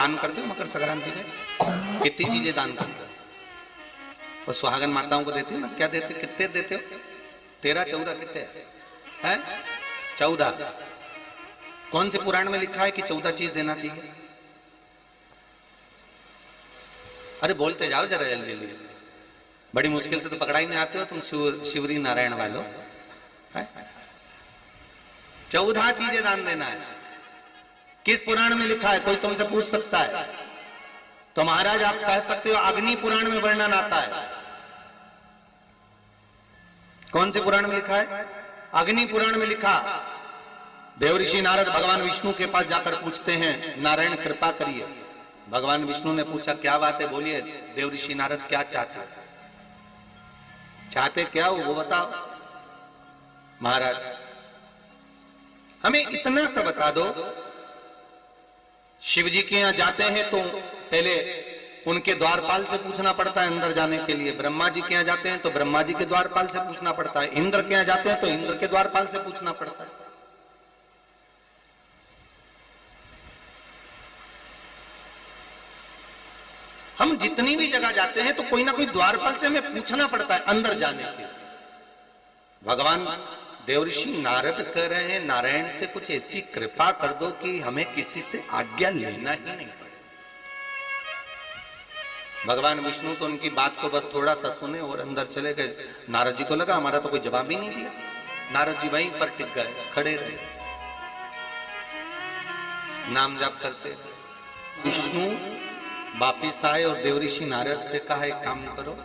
दान करते हो मकर संक्रांति में? कितनी चीजें दान करते हो? और सुहागन माताओं को देते हो ना, क्या देते, कितने देते हो? 13 14 कितने है? 14। कौन से पुराण में लिखा है कि 14 चीज देना चाहिए? अरे बोलते जाओ जरा जल्दी जल्दी, बड़ी मुश्किल से तो पकड़ा ही नहीं आते हो तुम शिवरी नारायण वालों। 14 चीजें दान देना है। किस पुराण में लिखा है? कोई तुमसे पूछ सकता है तो महाराज आप कह सकते हो अग्नि पुराण में वर्णन आता है। कौन से पुराण में लिखा है? अग्नि पुराण में लिखा। देवऋषि नारद भगवान विष्णु के पास जाकर पूछते हैं, नारायण कृपा करिए। भगवान विष्णु ने पूछा क्या बात है, बोलिए देवऋषि नारद क्या चाहते, चाहते क्या हो वो बताओ। महाराज हमें इतना सा बता दो, शिव जी के यहां जाते हैं तो पहले उनके द्वारपाल से पूछना पड़ता है अंदर जाने के लिए। ब्रह्मा जी के यहां जाते हैं तो ब्रह्मा जी के द्वारपाल से पूछना पड़ता है। इंद्र के यहां जाते हैं तो इंद्र के द्वारपाल से पूछना पड़ता है। हम जितनी भी जगह जाते हैं तो कोई ना कोई द्वारपाल से हमें पूछना पड़ता है अंदर जाने के। भगवान देवऋषि नारद कह रहे हैं नारायण से कुछ ऐसी कृपा कर दो कि हमें किसी से आज्ञा लेना ही नहीं पड़े। भगवान विष्णु तो उनकी बात को बस थोड़ा सा सुने और अंदर चले गए। नारद जी को लगा हमारा तो कोई जवाब ही नहीं दिया। नारद जी वहीं पर टिक गए, खड़े रहे, नाम जाप करते। विष्णु वापिस आए और देवऋषि नारद से कहा एक काम करो,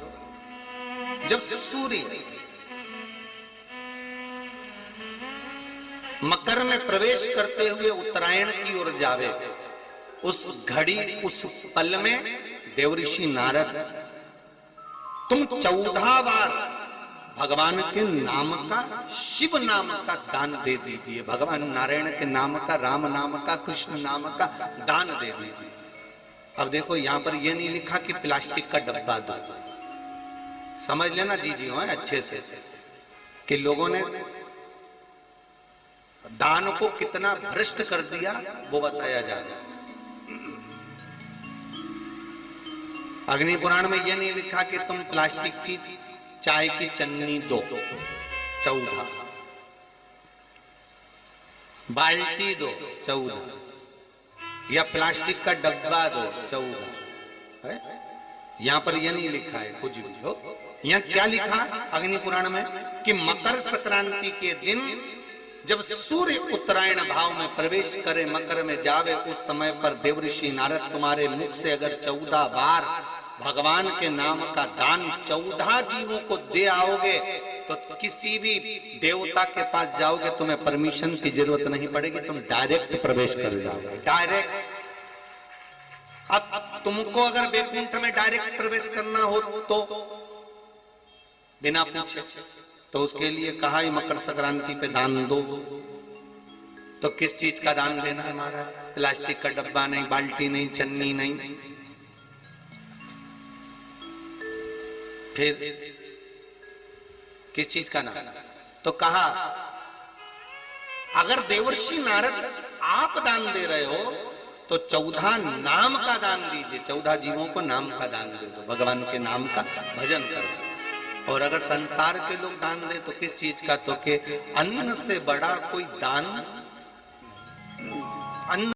जब सूर्य मकर में प्रवेश करते हुए उत्तरायण की ओर जावे, उस घड़ी उस पल में देवऋषि नारद तुम 14 बार भगवान के नाम का, शिव नाम का दान दे दीजिए। भगवान नारायण के नाम का, राम नाम का, कृष्ण नाम का दान दे दीजिए। अब देखो यहां पर यह नहीं लिखा कि प्लास्टिक का डब्बा दो, समझ लेना जी जी हो अच्छे से, कि लोगों ने दान को कितना भ्रष्ट कर दिया वो बताया जा रहा है। अग्नि पुराण में यह नहीं लिखा कि तुम प्लास्टिक की चाय की चन्नी दो 14, बाल्टी दो 14, या प्लास्टिक का डब्बा दो 14 है। यहां पर यह नहीं लिखा है कुछ भी हो। यहां क्या लिखा अग्नि पुराण में कि मकर संक्रांति के दिन जब सूर्य उत्तरायण भाव में प्रवेश करे, मकर में जावे, उस समय पर देवऋषि नारद तुम्हारे मुख से अगर 14 बार भगवान के नाम का दान 14 जीवों को दे आओगे तो किसी भी देवता के पास जाओगे तुम्हें परमिशन की जरूरत नहीं पड़ेगी, तुम डायरेक्ट प्रवेश कर जाओगे, डायरेक्ट। अब तुमको अगर वैकुंठ में डायरेक्ट प्रवेश करना हो तो बिना पूछे, तो उसके लिए कहा ही मकर संक्रांति पे दान दो। तो किस चीज का दान देना है महाराज? प्लास्टिक का डब्बा नहीं, बाल्टी नहीं, चन्नी नहीं, फिर किस चीज का नाम? तो कहा अगर देवर्षि नारद आप दान दे रहे हो तो 14 नाम का दान दीजिए, 14 जीवों को नाम का दान दे दो, भगवान के नाम का भजन करो। और अगर संसार के लोग दान दे तो किस चीज का? तो के अन्न से बड़ा कोई दान, अन्न